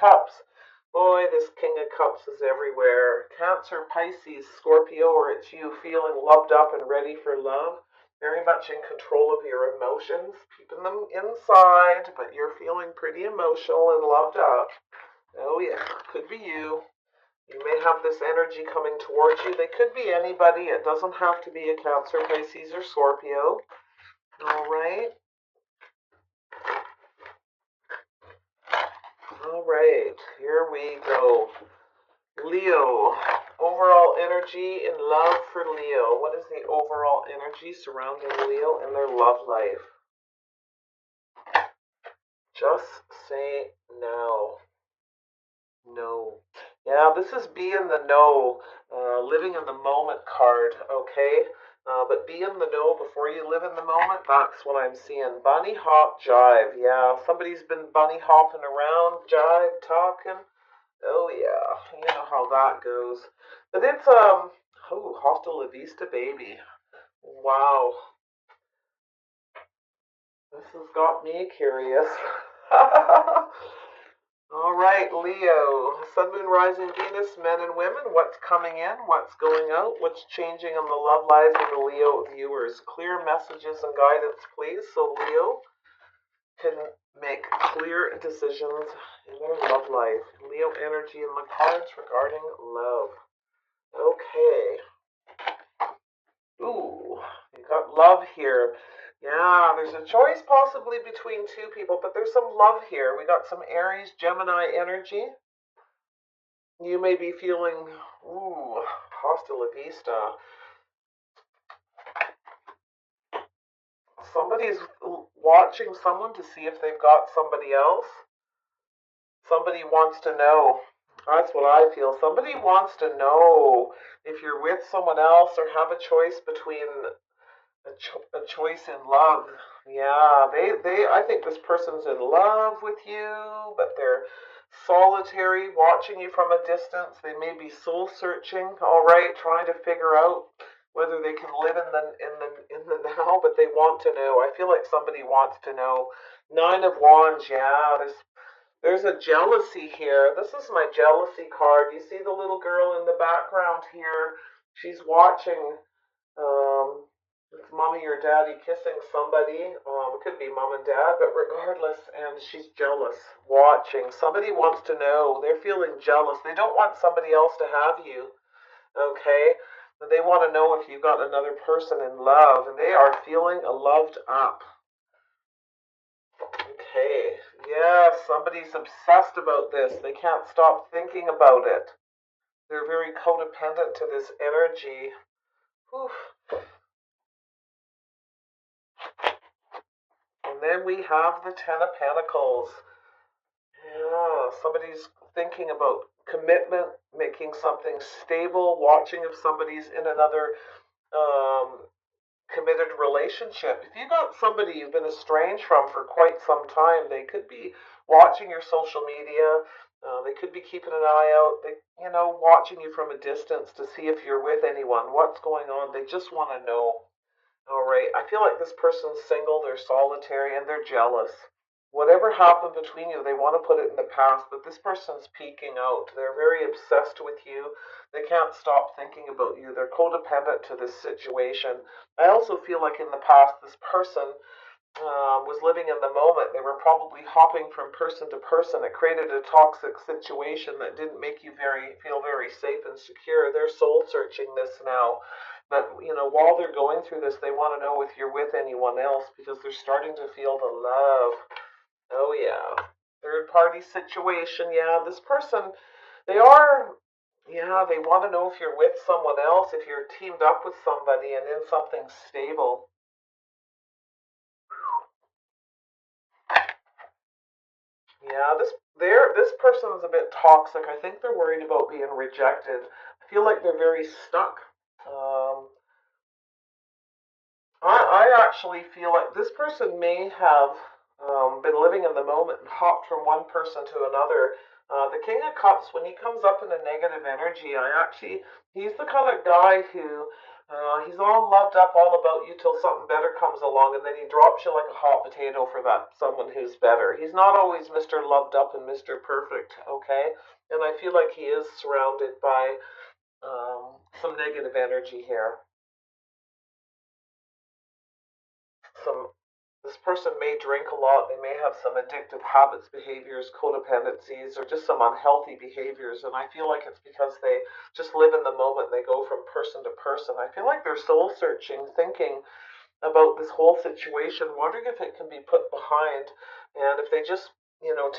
Cups. Boy, this King of Cups is everywhere. Cancer, Pisces, Scorpio, or it's you feeling loved up and ready for love. Very much in control of your emotions, keeping them inside, but you're feeling pretty emotional and loved up. Oh yeah, could be you. You may have this energy coming towards you. They could be anybody. It doesn't have to be a Cancer, Pisces, or Scorpio. All right. All right. Here we go. Leo. Overall energy in love for Leo. What is the overall energy surrounding Leo in their love life? Just say now. No. Yeah, this is be in the know, living in the moment card, okay? But be in the know before you live in the moment, that's what I'm seeing. Bunny hop jive, yeah. Somebody's been bunny hopping around, jive, talking. Oh yeah, you know how that goes. But it's, oh, HASTA LAVISTA baby. Wow, this has got me curious. All right, Leo, Sun, Moon, Rising, Venus, men and women, what's coming in, what's going out, what's changing in the love lives of the Leo viewers? Clear messages and guidance, please, so Leo can make clear decisions in their love life. Leo energy in the cards regarding love. Okay. Ooh, you got love here. Yeah, there's a choice possibly between two people, but there's some love here. We got some Aries, Gemini energy. You may be feeling, ooh, hasta la vista. Somebody's watching someone to see if they've got somebody else. Somebody wants to know. That's what I feel. Somebody wants to know if you're with someone else or have a choice between a choice in love. Yeah, I think this person's in love with you, but they're solitary, watching you from a distance. They may be soul searching, all right, trying to figure out whether they can live in the now, but they want to know. I feel like somebody wants to know. Nine of Wands, yeah, there's a jealousy here. This is my jealousy card. You see the little girl in the background here? She's watching. It's mommy or daddy kissing somebody. It could be mom and dad, but regardless, and she's jealous, watching. Somebody wants to know. They're feeling jealous. They don't want somebody else to have you, okay? They want to know if you've got another person in love, and they are feeling loved up. Okay, yeah, somebody's obsessed about this. They can't stop thinking about it. They're very codependent to this energy. Whew. And then we have the Ten of Pentacles. Yeah, somebody's thinking about commitment, making something stable, watching if somebody's in another committed relationship. If you got somebody you've been estranged from for quite some time, they could be watching your social media. They could be keeping an eye out. Watching you from a distance to see if you're with anyone. What's going on? They just want to know. All right. I feel like this person's single, they're solitary, and they're jealous. Whatever happened between you, they want to put it in the past, but this person's peeking out. They're very obsessed with you. They can't stop thinking about you. They're codependent to this situation. I also feel like in the past, this person was living in the moment. They were probably hopping from person to person. It created a toxic situation that didn't make you feel very safe and secure. They're soul searching this now. But while they're going through this, they want to know if you're with anyone else because they're starting to feel the love. Oh yeah. Third party situation. Yeah, this person, they are, yeah, they want to know if you're with someone else, if you're teamed up with somebody and in something stable. Yeah, this person's a bit toxic. I think they're worried about being rejected. I feel like they're very stuck. Um, I actually feel like this person may have been living in the moment and hopped from one person to another. The King of Cups, when he comes up in a negative energy, he's the kind of guy who He's all loved up all about you till something better comes along, and then he drops you like a hot potato for that someone who's better. He's not always Mr. Loved Up and Mr. Perfect, okay? And I feel like he is surrounded by some negative energy here. Some This person may drink a lot. They may have some addictive habits, behaviors, codependencies, or just some unhealthy behaviors. And I feel like it's because they just live in the moment. They go from person to person. I feel like they're soul searching, thinking about this whole situation, wondering if it can be put behind, and if they just,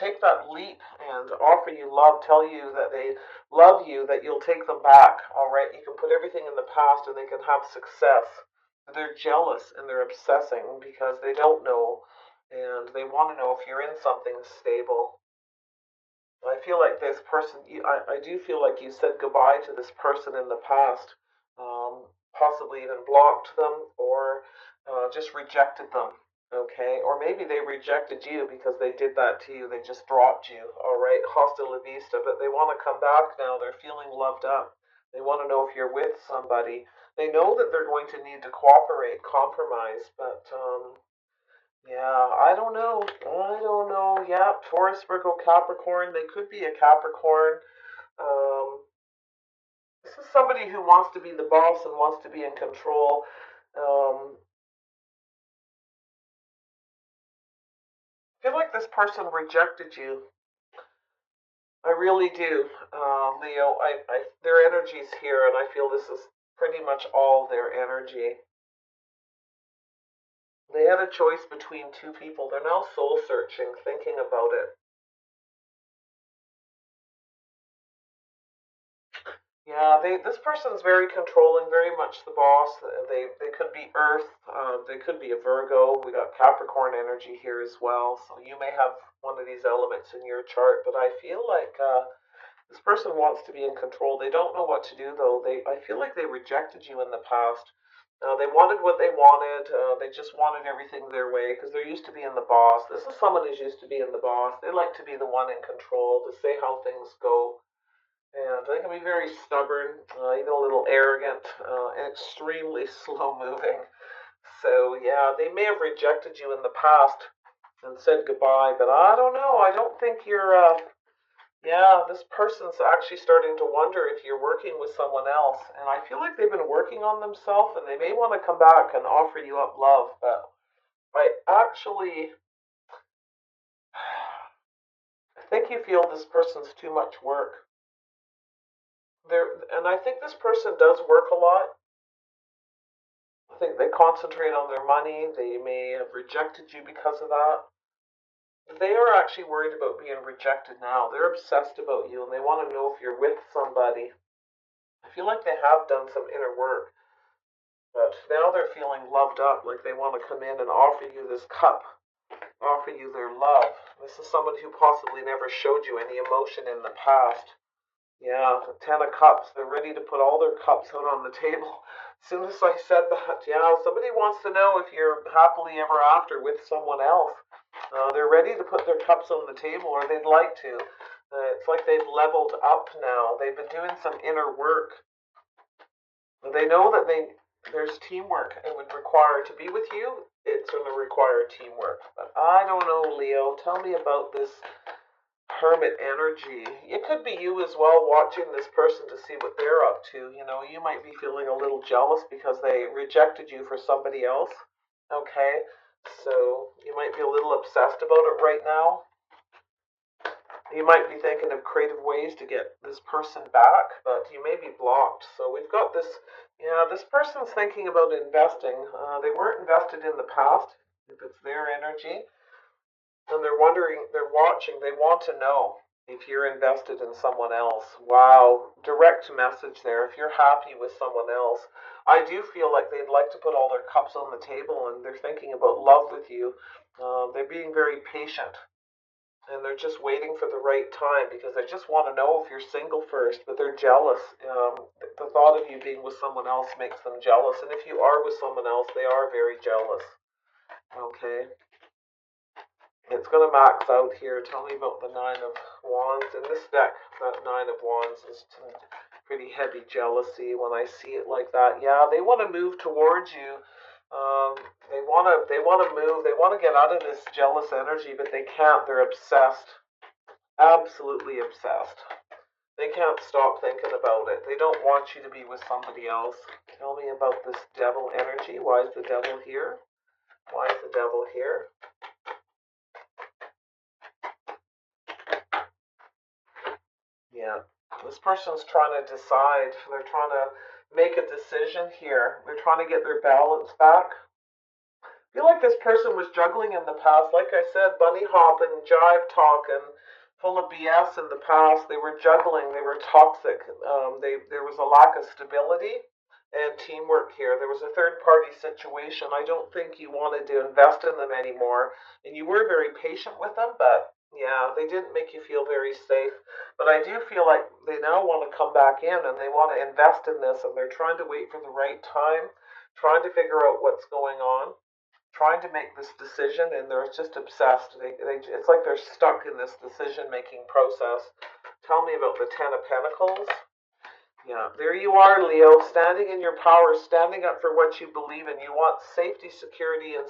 take that leap and offer you love, tell you that they love you, that you'll take them back. All right, you can put everything in the past, and they can have success. They're jealous and they're obsessing because they don't know, and they want to know if you're in something stable. I feel like this person, I do feel like you said goodbye to this person in the past, possibly even blocked them or just rejected them, okay? Or maybe they rejected you because they did that to you. They just dropped you, all right? Hasta la vista, but they want to come back now. They're feeling loved up. They want to know if you're with somebody. They know that they're going to need to cooperate, compromise, but yeah, I don't know. I don't know. Yeah, Taurus, Virgo, Capricorn. They could be a Capricorn. Um, this is somebody who wants to be the boss and wants to be in control. Um, I feel like this person rejected you. I really do, Leo. Their energy's here, and I feel this is pretty much all their energy. They had a choice between two people. They're now soul searching, thinking about it. Yeah, this person's very controlling, very much the boss. They could be Earth, they could be a Virgo. We got Capricorn energy here as well, so you may have one of these elements in your chart. But I feel like this person wants to be in control. They don't know what to do though. I feel like they rejected you in the past. They wanted what they wanted. They just wanted everything their way because they're used to being the boss. This is someone who's used to being the boss. They like to be the one in control, to say how things go, and they can be very stubborn, even a little arrogant, and extremely slow moving. So, yeah, they may have rejected you in the past and said goodbye, but I don't know. I don't think you're, yeah, this person's actually starting to wonder if you're working with someone else. And I feel like they've been working on themselves and they may want to come back and offer you up love, but I actually I think you feel this person's too much work. And I think this person does work a lot. I think they concentrate on their money. They may have rejected you because of that. They are actually worried about being rejected now. They're obsessed about you and they want to know if you're with somebody. I feel like they have done some inner work, but now they're feeling loved up, like they want to come in and offer you this cup, offer you their love. This is someone who possibly never showed you any emotion in the past. Yeah, the Ten of Cups. They're ready to put all their cups out on the table. As soon as I said that, yeah, somebody wants to know if you're happily ever after with someone else. They're ready to put their cups on the table, or they'd like to. It's like they've leveled up now. They've been doing some inner work. They know that there's teamwork. It would require to be with you. It's going to require teamwork. But I don't know, Leo. Tell me about this hermit energy. It could be you as well watching this person to see what they're up to. You might be feeling a little jealous because they rejected you for somebody else. Okay? So you might be a little obsessed about it right now. You might be thinking of creative ways to get this person back, but you may be blocked. So we've got this, yeah, this person's thinking about investing. They weren't invested in the past, if it's their energy, and they're wondering, they're watching, they want to know if you're invested in someone else. Wow, direct message there. If you're happy with someone else, I do feel like they'd like to put all their cups on the table and they're thinking about love with you. They're being very patient and they're just waiting for the right time because they just want to know if you're single first, but they're jealous. The thought of you being with someone else makes them jealous, and if you are with someone else, they are very jealous. Okay, it's going to max out here. Tell me about the Nine of Wands. In this deck, that Nine of Wands is pretty heavy jealousy when I see it like that. Yeah, they want to move towards you. They want to move. They want to get out of this jealous energy, but they can't. They're obsessed. Absolutely obsessed. They can't stop thinking about it. They don't want you to be with somebody else. Tell me about this devil energy. Why is the devil here? Why is the devil here? Yeah. This person's trying to decide. They're trying to make a decision here. They're trying to get their balance back. I feel like this person was juggling in the past. Like I said, bunny hopping, jive talking, full of BS in the past. They were juggling. They were toxic. There was a lack of stability and teamwork here. There was a third party situation. I don't think you wanted to invest in them anymore. And you were very patient with them, but yeah, they didn't make you feel very safe. But I do feel like they now want to come back in and they want to invest in this and they're trying to wait for the right time, trying to figure out what's going on, trying to make this decision, and they're just obsessed. It's like they're stuck in this decision making process. Tell me about the Ten of Pentacles. Yeah, there you are, Leo, standing in your power, standing up for what you believe in. You want safety, security, and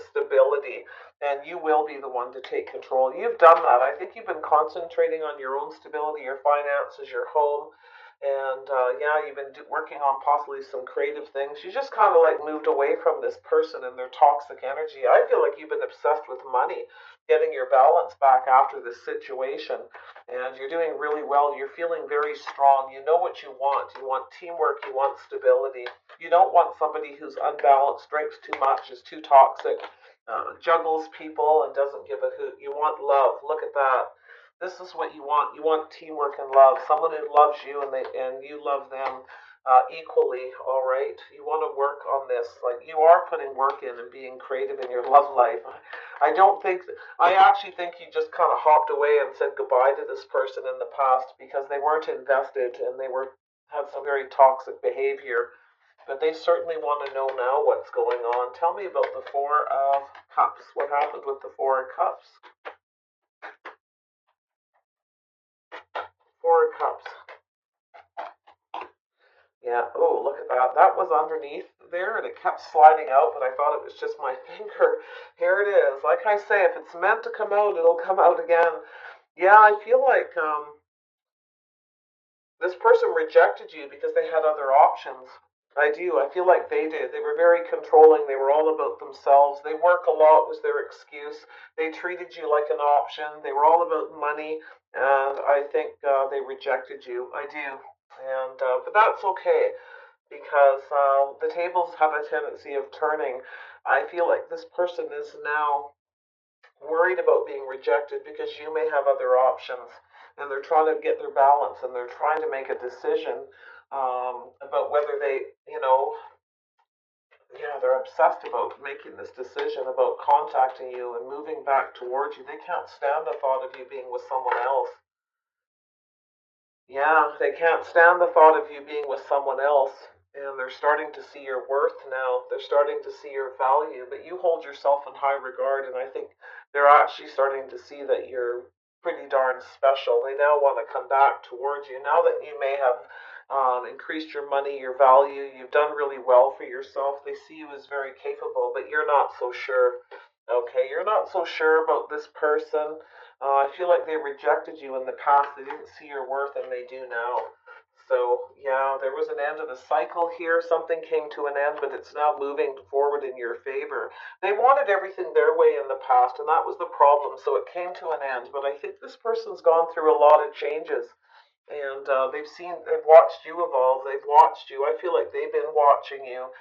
stability, and you will be the one to take control. You've done that. I think you've been concentrating on your own stability, your finances, your home, and yeah, you've been working on possibly some creative things. You just kind of like moved away from this person and their toxic energy. I feel like you've been obsessed with money, getting your balance back after this situation, and you're doing really well. You're feeling very strong. You know what you want. You want teamwork. You want stability. You don't want somebody who's unbalanced, drinks too much, is too toxic, juggles people, and doesn't give a hoot. You want love. Look at that. This is what you want. You want teamwork and love. Someone who loves you and you love them equally. All right. You want to work on this. Like you are putting work in and being creative in your love life. I don't think. I actually think you just kind of hopped away and said goodbye to this person in the past because they weren't invested and they were had some very toxic behavior. But they certainly want to know now what's going on. Tell me about the Four of Cups. What happened with the Four of Cups? Four of Cups. Yeah. Oh, look at that. That was underneath there and it kept sliding out, but I thought it was just my finger. Here it is. Like I say, if it's meant to come out, it'll come out again. Yeah, I feel like this person rejected you because they had other options. I do. I feel like they did. They were very controlling. They were all about themselves. They work a lot was their excuse. They treated you like an option. They were all about money, and I think they rejected you. I do. And but that's okay because the tables have a tendency of turning. I feel like this person is now worried about being rejected because you may have other options and they're trying to get their balance and they're trying to make a decision about whether they, yeah, they're obsessed about making this decision about contacting you and moving back towards you. They can't stand the thought of you being with someone else. Yeah, they can't stand the thought of you being with someone else, and they're starting to see your worth now. They're starting to see your value, but you hold yourself in high regard, and I think they're actually starting to see that you're pretty darn special. They now want to come back towards you now that you may have increased your money, your value. You've done really well for yourself. They see you as very capable, but you're not so sure. Okay, you're not so sure about this person. I feel like they rejected you in the past. They didn't see your worth, and they do now. So, yeah, there was an end of the cycle here. Something came to an end, but it's now moving forward in your favor. They wanted everything their way in the past, and that was the problem. So it came to an end. But I think this person's gone through a lot of changes. And they've watched you evolve. They've watched you. I feel like they've been watching you.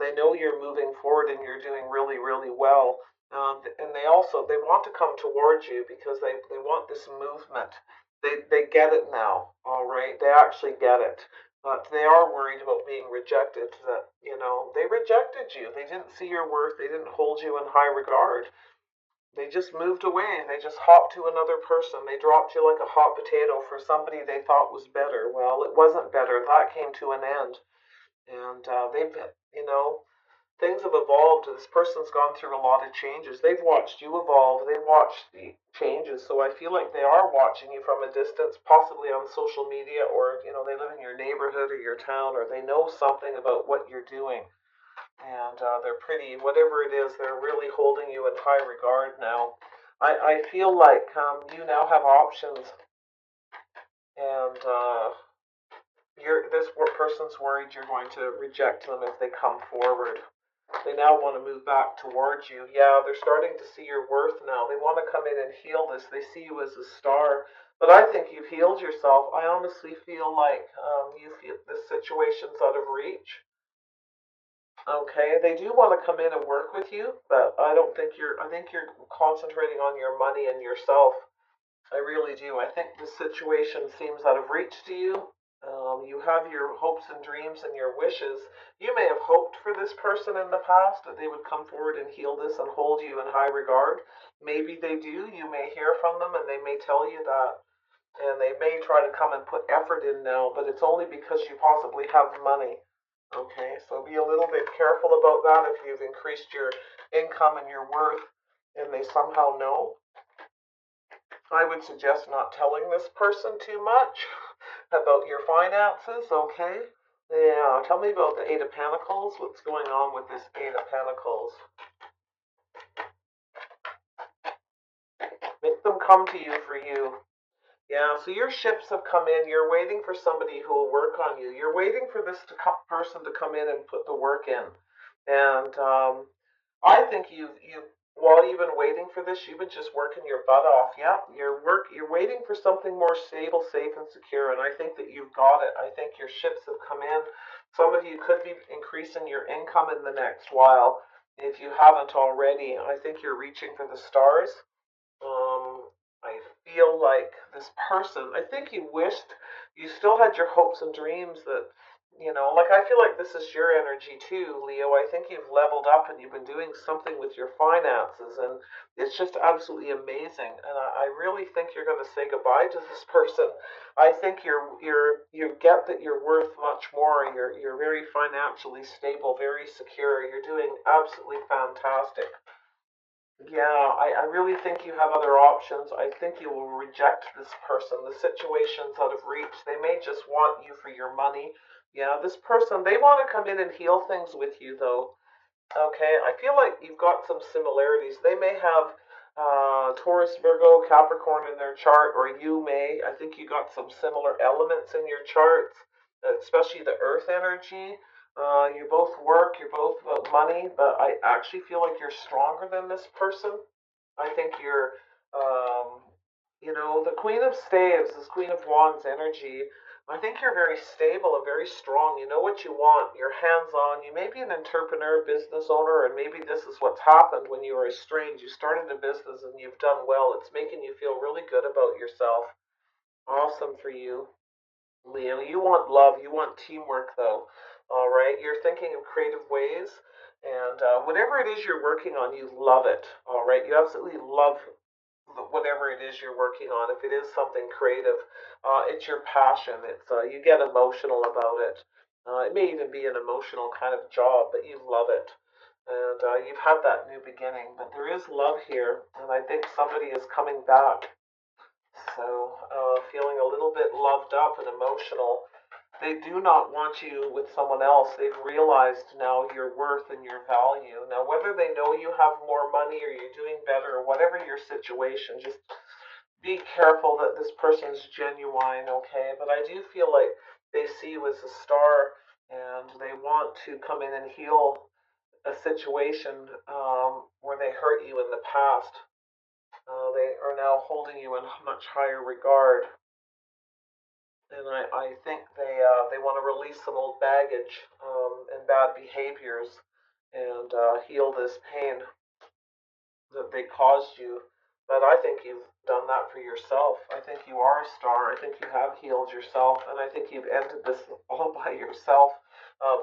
They know you're moving forward and you're doing really, really well. And they want to come towards you because they want this movement. They get it now, all right? They actually get it. But they are worried about being rejected. That, they rejected you. They didn't see your worth. They didn't hold you in high regard. They just moved away. They just hopped to another person. They dropped you like a hot potato for somebody they thought was better. Well, it wasn't better. That came to an end. And they've, you know, things have evolved. This person's gone through a lot of changes. They've watched you evolve. They've watched the changes. So I feel like they are watching you from a distance, possibly on social media, or they live in your neighborhood or your town, or they know something about what you're doing. And they're pretty, whatever it is, they're really holding you in high regard now. I feel like you now have options, and this person's worried you're going to reject them if they come forward. They now want to move back towards you. Yeah, they're starting to see your worth now. They want to come in and heal this. They see you as a star. But I think you've healed yourself. I honestly feel like you feel this situation's out of reach. Okay, they do want to come in and work with you, but I don't think you're. I think you're concentrating on your money and yourself. I really do. I think the situation seems out of reach to you. You have your hopes and dreams and your wishes. You may have hoped for this person in the past that they would come forward and heal this and hold you in high regard. Maybe they do. You may hear from them and they may tell you that. And they may try to come and put effort in now, but it's only because you possibly have money. Okay, so be a little bit careful about that if you've increased your income and your worth and they somehow know. I would suggest not telling this person too much about your finances, okay? Yeah, tell me about the Eight of Pentacles. What's going on with this Eight of Pentacles? Make them come to you for you. Yeah, so your ships have come in. You're waiting for somebody who will work on you. You're waiting for this person to come in and put the work in. And I think while you've been waiting for this, you've been just working your butt off. Yeah, you're waiting for something more stable, safe, and secure. And I think that you've got it. I think your ships have come in. Some of you could be increasing your income in the next while. If you haven't already, I think you're reaching for the stars. I feel like this person, I think you wished you still had your hopes and dreams that, like I feel like this is your energy too, Leo. I think you've leveled up and you've been doing something with your finances, and it's just absolutely amazing. And I really think you're going to say goodbye to this person. I think you get that you're worth much more. You're very financially stable, very secure. You're doing absolutely fantastic. Yeah, I really think you have other options. I think you will reject this person. The situation's out of reach. They may just want you for your money. Yeah, this person, they want to come in and heal things with you, though. Okay, I feel like you've got some similarities. They may have Taurus, Virgo, Capricorn in their chart, or you may. I think you got some similar elements in your charts, especially the Earth energy. You both work, you're both about money, but I actually feel like you're stronger than this person. I think you're, um, the Queen of Staves, this Queen of Wands energy. I think you're very stable and very strong. You know what you want. You're hands on. You may be an entrepreneur, business owner, and maybe this is what's happened when you were estranged. You started a business and you've done well. It's making you feel really good about yourself. Awesome for you, Leo. You want love. You want teamwork, though. All right. You're thinking of creative ways. And whatever it is you're working on, you love it. All right. You absolutely love whatever it is you're working on. If it is something creative, it's your passion. It's you get emotional about it. It may even be an emotional kind of job, but you love it, and you've had that new beginning. But there is love here, and I think somebody is coming back. So feeling a little bit loved up and emotional. They do not want you with someone else. They've realized now your worth and your value. Now, whether they know you have more money or you're doing better or whatever your situation, just be careful that this person's genuine, okay? But I do feel like they see you as a star and they want to come in and heal a situation where they hurt you in the past. They are now holding you in much higher regard, and I think they want to release some old baggage and bad behaviors and heal this pain that they caused you. But I think you've done that for yourself. I think you are a star. I think you have healed yourself, and I think you've ended this all by yourself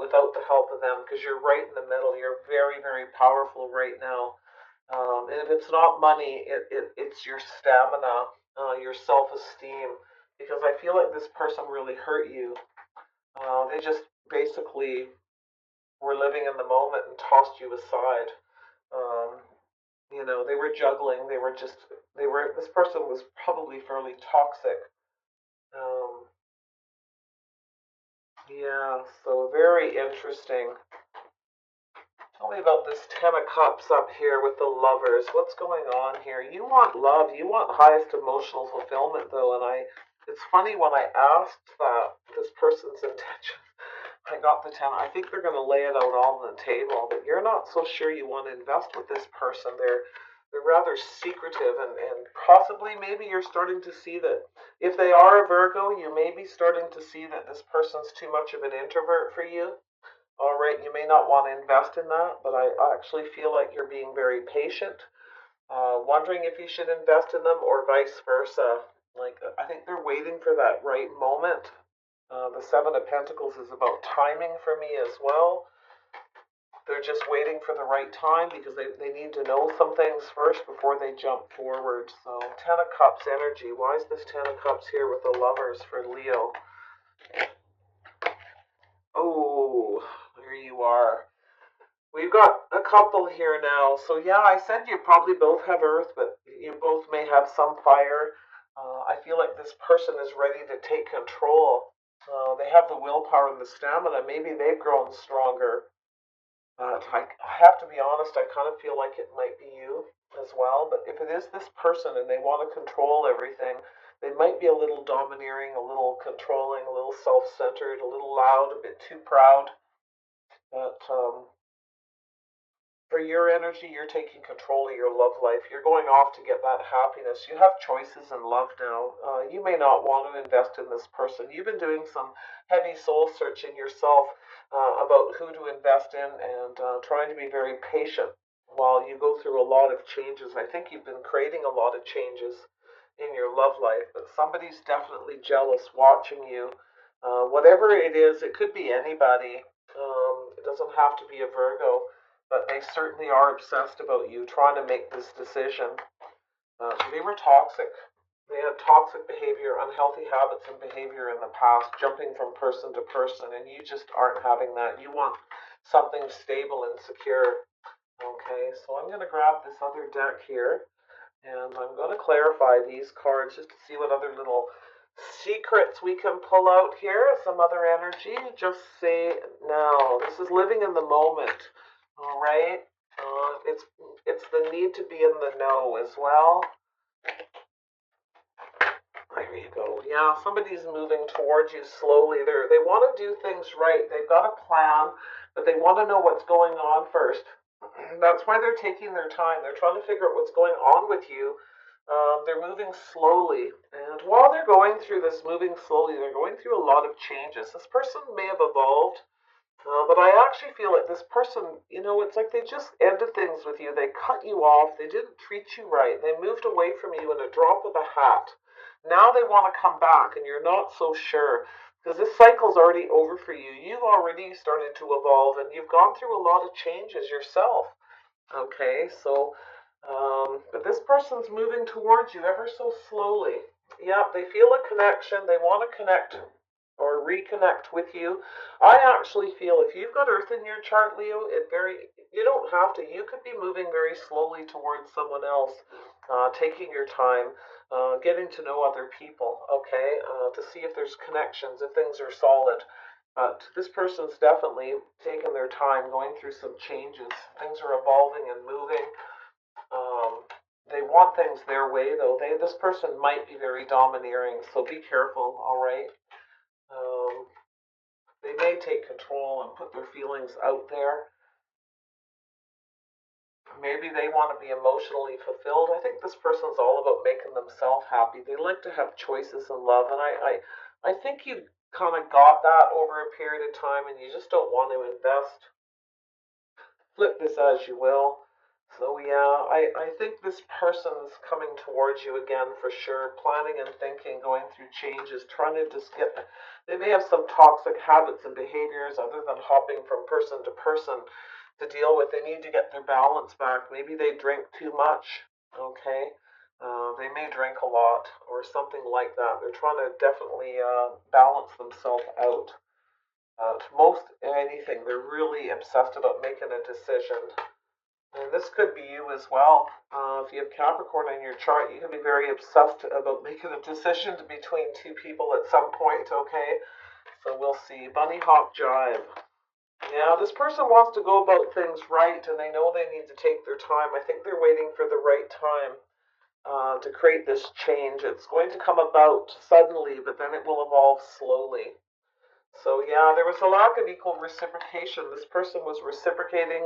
without the help of them because you're right in the middle. You're very, very powerful right now. And if it's not money, it's your stamina, your self esteem, because I feel like this person really hurt you. They just basically were living in the moment and tossed you aside. Um, they were juggling. This person was probably fairly toxic. Um, yeah, so very interesting. Tell me about this Ten of Cups up here with the lovers. What's going on here? You want love. You want highest emotional fulfillment, though. It's funny when I asked this person's intention, I got the 10. I think they're going to lay it out all on the table, but you're not so sure you want to invest with this person. They're rather secretive, and possibly maybe you're starting to see that if they are a Virgo, you may be starting to see that this person's too much of an introvert for you. All right, you may not want to invest in that, but I actually feel like you're being very patient, wondering if you should invest in them or vice versa. Like, I think they're waiting for that right moment. The Seven of Pentacles is about timing for me as well. They're just waiting for the right time because they need to know some things first before they jump forward. So, Ten of Cups energy. Why is this Ten of Cups here with the lovers for Leo? Oh, there you are. We've got a couple here now. So yeah, I said you probably both have earth, but you both may have some fire. I feel like this person is ready to take control. They have the willpower and the stamina. Maybe they've grown stronger. I have to be honest, I kind of feel like it might be you as well. But if it is this person and they want to control everything, they might be a little domineering, a little controlling, a little self-centered, a little loud, a bit too proud. But for your energy, you're taking control of your love life. You're going off to get that happiness. You have choices in love now. You may not want to invest in this person. You've been doing some heavy soul searching yourself about who to invest in and trying to be very patient while you go through a lot of changes. I think you've been creating a lot of changes in your love life, but somebody's definitely jealous watching you. Whatever it is, it could be anybody. It doesn't have to be a Virgo, but they certainly are obsessed about you trying to make this decision. They were toxic. They had toxic behavior, unhealthy habits and behavior in the past, jumping from person to person, and you just aren't having that. You want something stable and secure. Okay, so I'm going to grab this other deck here, and I'm going to clarify these cards just to see what other little secrets we can pull out here. Some other energy. Just say now. This is living in the moment. All right. It's the need to be in the know as well. There you go. Yeah, somebody's moving towards you slowly. They want to do things right. They've got a plan, but they want to know what's going on first. That's why they're taking their time. They're trying to figure out what's going on with you. They're moving slowly, and while they're going through this moving slowly, they're going through a lot of changes. This person may have evolved, but I actually feel like this person, it's like they just ended things with you. They cut you off. They didn't treat you right. They moved away from you in a drop of a hat. Now they want to come back, and you're not so sure because this cycle's already over for you. You've already started to evolve, and you've gone through a lot of changes yourself. Okay, so, but this person's moving towards you ever so slowly. Yeah, they feel a connection. They want to connect or reconnect with you. I actually feel if you've got Earth in your chart, Leo, you don't have to. You could be moving very slowly towards someone else, taking your time, getting to know other people, okay, to see if there's connections, if things are solid. But this person's definitely taken their time going through some changes. Things are evolving and moving. Um, they want things their way, though. This person might be very domineering, so be careful, all right? Um, they may take control and put their feelings out there. Maybe they want to be emotionally fulfilled. I think this person's all about making themselves happy. They like to have choices in love, and I think you kind of got that over a period of time, and you just don't want to invest. Flip this as you will. So yeah, I think this person's coming towards you again for sure, planning and thinking, going through changes, trying to just get. They may have some toxic habits and behaviors other than hopping from person to person to deal with. They need to get their balance back. Maybe they drink too much. Okay, they may drink a lot or something like that. They're trying to definitely balance themselves out. Most anything, they're really obsessed about making a decision. And this could be you as well. If you have Capricorn in your chart, you can be very obsessed about making a decision between two people at some point, okay? So we'll see. Bunny hop jive. Yeah, this person wants to go about things right and they know they need to take their time. I think they're waiting for the right time to create this change. It's going to come about suddenly, but then it will evolve slowly. So yeah, there was a lack of equal reciprocation. This person was reciprocating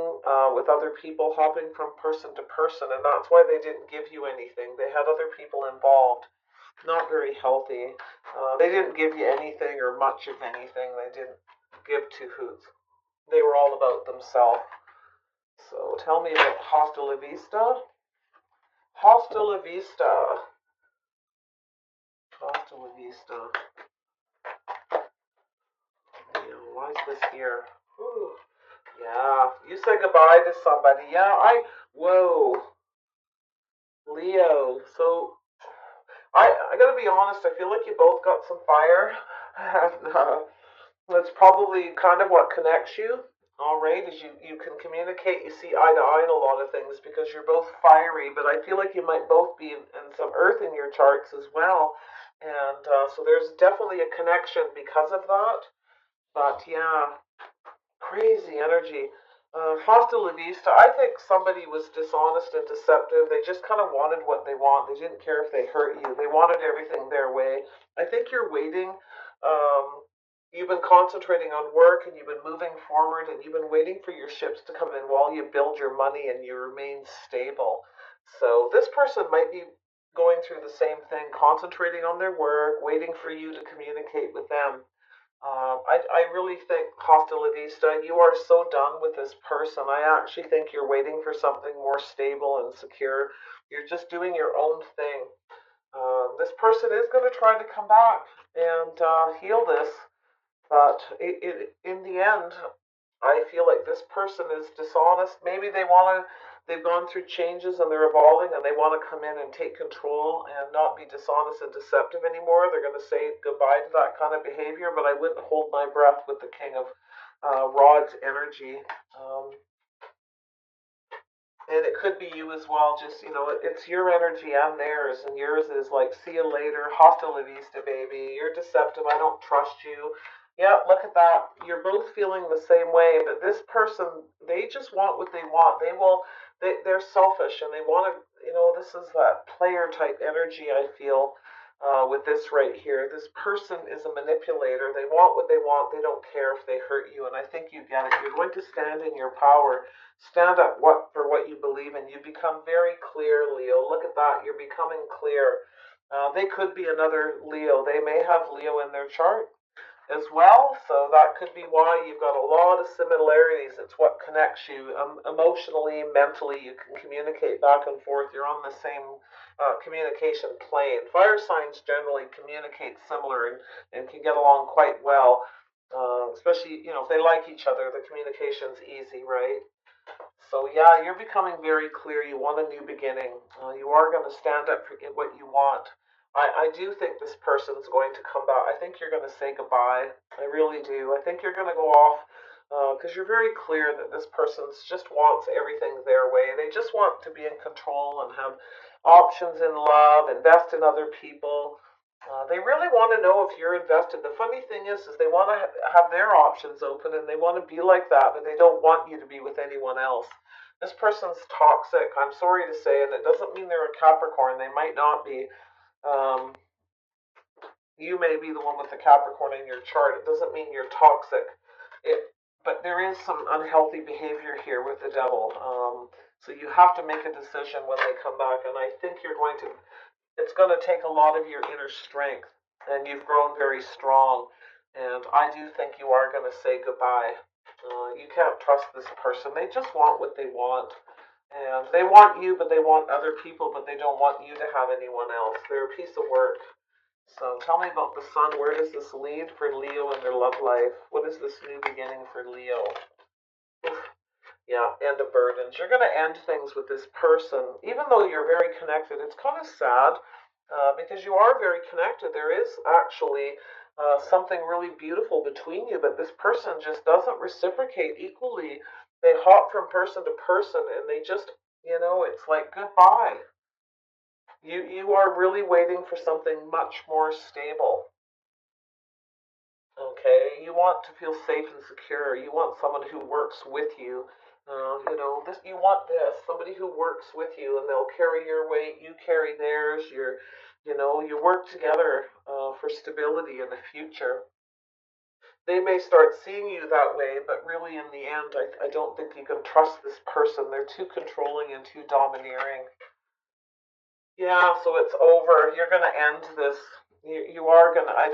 with other people, hopping from person to person, and that's why they didn't give you anything. They had other people involved. Not very healthy. They didn't give you anything or much of anything. They didn't give two hoots. They were all about themselves. So tell me about Hasta La Vista. Hasta La Vista. Hasta La Vista. Why is this here? Whew. Yeah, you say goodbye to somebody. Yeah, whoa, Leo. So I gotta be honest. I feel like you both got some fire. And, that's probably kind of what connects you. All right, is you can communicate. You see eye to eye in a lot of things because you're both fiery. But I feel like you might both be in some earth in your charts as well. And so there's definitely a connection because of that. But yeah, crazy energy. Hasta La Vista. I think somebody was dishonest and deceptive. They just kind of wanted what they want. They didn't care if they hurt you. They wanted everything their way. I think you're waiting. You've been concentrating on work and you've been moving forward and you've been waiting for your ships to come in while you build your money and you remain stable. So this person might be going through the same thing, concentrating on their work, waiting for you to communicate with them. I really think, Hasta La Vista, you are so done with this person. I actually think you're waiting for something more stable and secure. You're just doing your own thing. This person is going to try to come back and heal this, but in the end, I feel like this person is dishonest. Maybe they've gone through changes and they're evolving and they want to come in and take control and not be dishonest and deceptive anymore. They're going to say goodbye to that kind of behavior, but I wouldn't hold my breath with the King of Rods energy. Um, and it could be you as well. Just, it's your energy and theirs, and yours is like, see you later, hasta la vista, baby. You're deceptive. I don't trust you. Yeah, look at that. You're both feeling the same way, but this person, they just want what they want. They're selfish and they want to, this is that player type energy I feel with this right here. This person is a manipulator. They want what they want. They don't care if they hurt you, and I think you get it. You're going to stand in your power. Stand up for what you believe in. You become very clear, Leo. Look at that. You're becoming clear. They could be another Leo. They may have Leo in their chart as well, so that could be why you've got a lot of similarities. It's what connects you emotionally, mentally. You can communicate back and forth. You're on the same communication plane. Fire signs generally communicate similar and can get along quite well. Especially, if they like each other, the communication's easy, right? So yeah, you're becoming very clear. You want a new beginning. You are going to stand up for what you want. I do think this person's going to come back. I think you're going to say goodbye. I really do. I think you're going to go off because you're very clear that this person just wants everything their way. They just want to be in control and have options in love, invest in other people. They really want to know if you're invested. The funny thing is they want to have their options open and they want to be like that, but they don't want you to be with anyone else. This person's toxic. I'm sorry to say, and it doesn't mean they're a Capricorn. They might not be. Um, you may be the one with the Capricorn in your chart. It doesn't mean you're toxic. But there is some unhealthy behavior here with the devil. So you have to make a decision when they come back, and I think it's going to take a lot of your inner strength, and you've grown very strong. And I do think you are going to say goodbye. You can't trust this person. They just want what they want. And they want you, but they want other people, but they don't want you to have anyone else. They're a piece of work. So tell me about the sun. Where does this lead for Leo in their love life? What is this new beginning for Leo? Oof. Yeah, end of burdens. You're going to end things with this person. Even though you're very connected, it's kind of sad because you are very connected. There is actually something really beautiful between you, but this person just doesn't reciprocate equally. They hop from person to person, and they just, it's like goodbye. You are really waiting for something much more stable. Okay, you want to feel safe and secure. You want someone who works with you. This you want this somebody who works with you, and they'll carry your weight. You carry theirs. You work together for stability in the future. They may start seeing you that way, but really, in the end, I don't think you can trust this person. They're too controlling and too domineering. Yeah, so it's over. You're going to end this. You are going to, I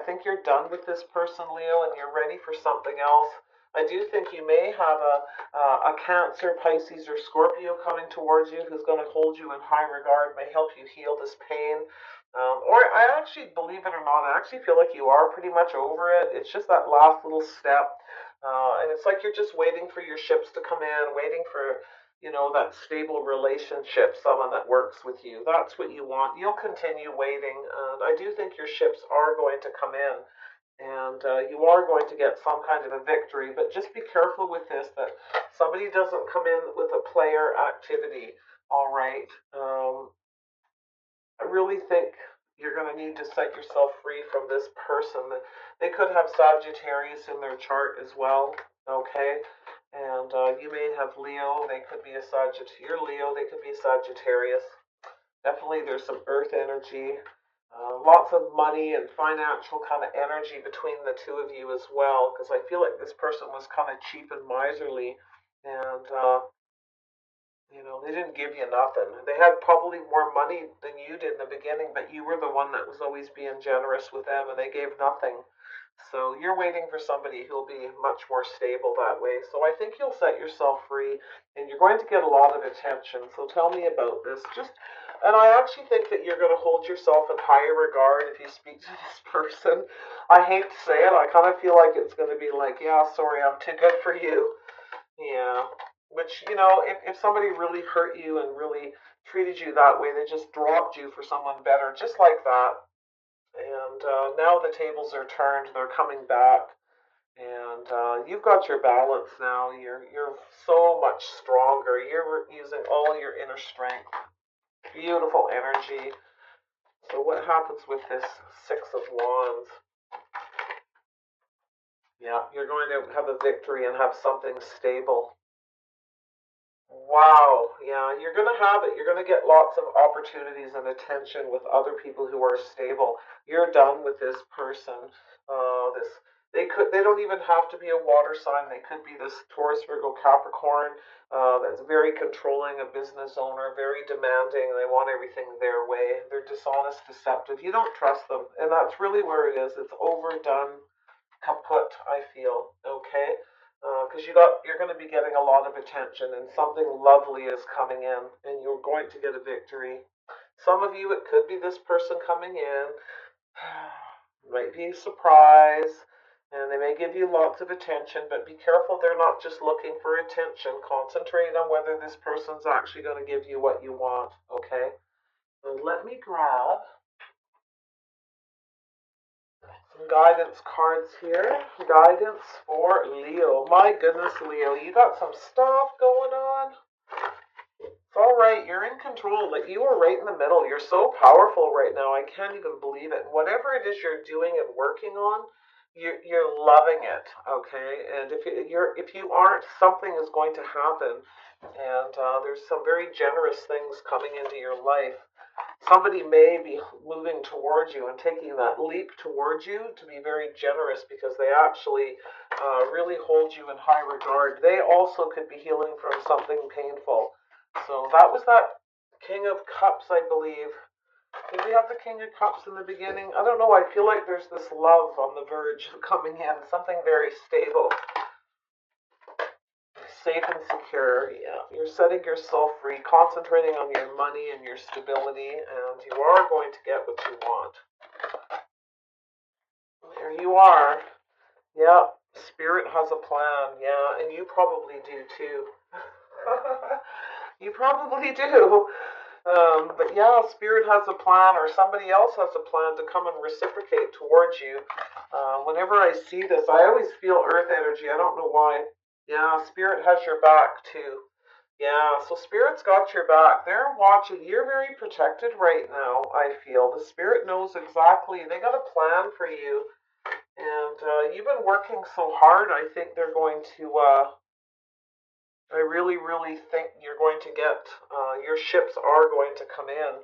think you're done with this person, Leo, and you're ready for something else. I do think you may have a Cancer, Pisces, or Scorpio coming towards you who's going to hold you in high regard, may help you heal this pain. Or I actually, believe it or not, I actually feel like you are pretty much over it. It's just that last little step. And it's like you're just waiting for your ships to come in, waiting for that stable relationship, someone that works with you. That's what you want. You'll continue waiting. And I do think your ships are going to come in, and you are going to get some kind of a victory. But just be careful with this, that somebody doesn't come in with a player activity. All right. I really think you're going to need to set yourself free from this person. They could have Sagittarius in their chart as well. Okay. And you may have Leo. They could be a Sagittarius. You're Leo. They could be Sagittarius. Definitely, there's some Earth energy. Lots of money and financial kind of energy between the two of you as well. Because I feel like this person was kind of cheap and miserly, and they didn't give you nothing. They had probably more money than you did in the beginning, but you were the one that was always being generous with them, and they gave nothing. So you're waiting for somebody who'll be much more stable that way. So I think you'll set yourself free, and you're going to get a lot of attention. So tell me about this. And I actually think that you're going to hold yourself in higher regard if you speak to this person. I hate to say it. I kind of feel like it's going to be like, yeah, sorry, I'm too good for you. Yeah. Which, if somebody really hurt you and really treated you that way, they just dropped you for someone better, just like that. And now the tables are turned; they're coming back, and you've got your balance now. You're so much stronger. You're using all your inner strength. Beautiful energy. So what happens with this Six of Wands? Yeah, you're going to have a victory and have something stable. Wow, yeah, you're going to have it. You're going to get lots of opportunities and attention with other people who are stable. You're done with this person. This they don't even have to be a water sign. They could be this Taurus, Virgo, Capricorn that's very controlling, a business owner, very demanding. They want everything their way. They're dishonest, deceptive. You don't trust them, and that's really where it is. It's overdone, kaput, I feel. Okay, because you're going to be getting a lot of attention, and something lovely is coming in, and you're going to get a victory. Some of you, it could be this person coming in. Might be a surprise, and they may give you lots of attention, but be careful they're not just looking for attention. Concentrate on whether this person's actually going to give you what you want. Okay, so let me grab some guidance cards here. Guidance for Leo. My goodness, Leo, you got some stuff going on. It's all right. You're in control. Like, you are right in the middle. You're so powerful right now. I can't even believe it. Whatever it is you're doing and working on, you're loving it. Okay, and if you aren't, something is going to happen. And there's some very generous things coming into your life. Somebody may be moving towards you and taking that leap towards you to be very generous, because they actually really hold you in high regard. They also could be healing from something painful. So that was that King of Cups, I believe. Did we have the King of Cups in the beginning? I don't know. I feel like there's this love on the verge of coming in. Something very stable. Safe and secure. Yeah, you're setting yourself free, concentrating on your money and your stability, and you are going to get what you want. There you are. Yeah, Spirit has a plan. Yeah, and you probably do too. You probably do. But yeah, Spirit has a plan, or somebody else has a plan to come and reciprocate towards you. Whenever I see this, I always feel Earth energy. I don't know why. Yeah, Spirit has your back too. Yeah, so Spirit's got your back. They're watching. You're very protected right now, I feel. The Spirit knows exactly. They got a plan for you. And you've been working so hard. I think they're going to I really, really think you're going to get, your ships are going to come in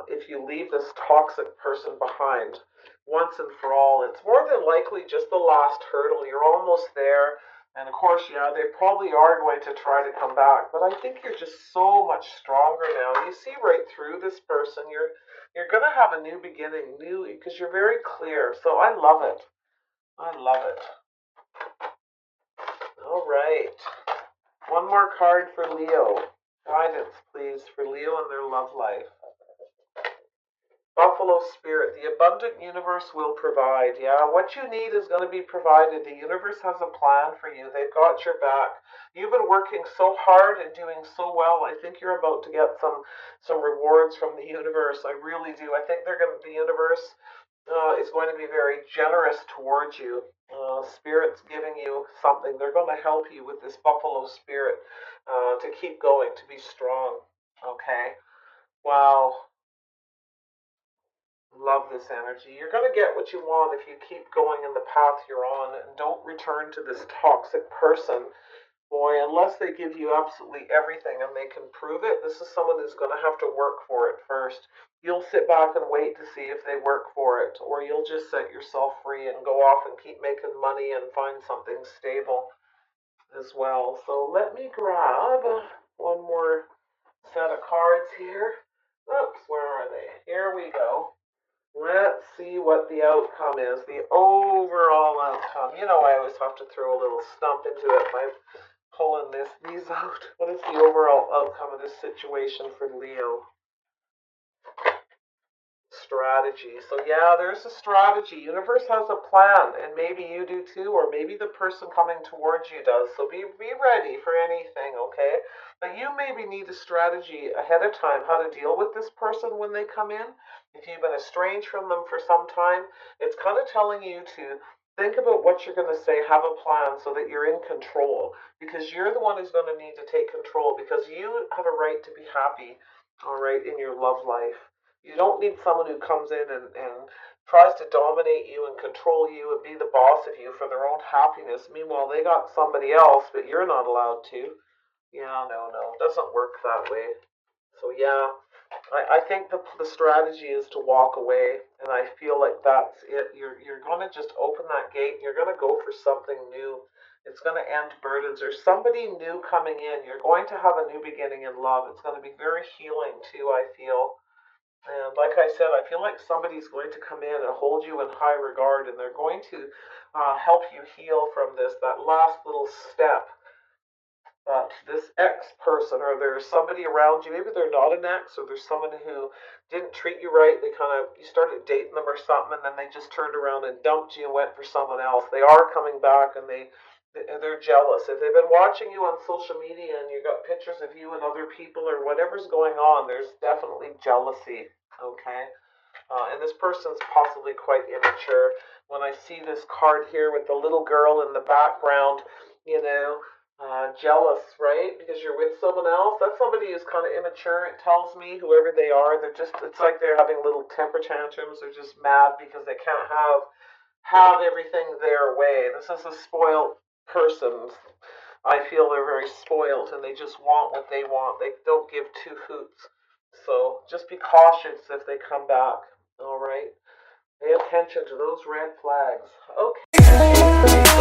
if you leave this toxic person behind once and for all. It's more than likely just the last hurdle. You're almost there. And of course, yeah, they probably are going to try to come back. But I think you're just so much stronger now. You see right through this person. You're going to have a new beginning, new because you're very clear. So I love it. I love it. All right. One more card for Leo. Guidance, please, for Leo and their love life. Buffalo Spirit, the abundant universe will provide. Yeah, what you need is going to be provided. The universe has a plan for you. They've got your back. You've been working so hard and doing so well. I think you're about to get some rewards from the universe. I really do. I think the universe is going to be very generous towards you. Spirit's giving you something. They're going to help you with this Buffalo Spirit to keep going, to be strong. Okay? Wow. Love this energy. You're going to get what you want if you keep going in the path you're on and don't return to this toxic person. Boy, unless they give you absolutely everything and they can prove it, this is someone who's going to have to work for it first. You'll sit back and wait to see if they work for it, or you'll just set yourself free and go off and keep making money and find something stable as well. So let me grab one more set of cards here. Oops, where are they? Here we go. Let's see what the outcome is, the overall outcome. You know, I always have to throw a little stump into it by pulling these out. What is the overall outcome of this situation for Leo? Strategy. So yeah, there's a strategy. Universe has a plan, and maybe you do too, or maybe the person coming towards you does. So be ready for anything, okay? But you maybe need a strategy ahead of time how to deal with this person when they come in. If you've been estranged from them for some time, it's kind of telling you to think about what you're going to say, have a plan so that you're in control, because you're the one who's going to need to take control, because you have a right to be happy, all right, in your love life. You don't need someone who comes in and tries to dominate you and control you and be the boss of you for their own happiness. Meanwhile, they got somebody else, but you're not allowed to. Yeah, no, it doesn't work that way. So yeah, I think the strategy is to walk away, and I feel like that's it. You're going to just open that gate. You're going to go for something new. It's going to end burdens. There's somebody new coming in. You're going to have a new beginning in love. It's going to be very healing too, I feel. And like I said, I feel like somebody's going to come in and hold you in high regard, and they're going to help you heal from that last little step. This ex person, or there's somebody around you, maybe they're not an ex, or there's someone who didn't treat you right. You started dating them or something, and then they just turned around and dumped you and went for someone else. They are coming back, and they're jealous. If they've been watching you on social media and you got pictures of you and other people or whatever's going on, there's definitely jealousy. Okay, and this person's possibly quite immature. When I see this card here with the little girl in the background, you know, jealous, right? Because you're with someone else. That's somebody who's kind of immature. It tells me, whoever they are, it's like they're having little temper tantrums. They're just mad because they can't have everything their way. This is a spoiled person. I feel they're very spoiled and they just want what they want. They don't give two hoots. So just be cautious if they come back. All right. Pay attention to those red flags. Okay.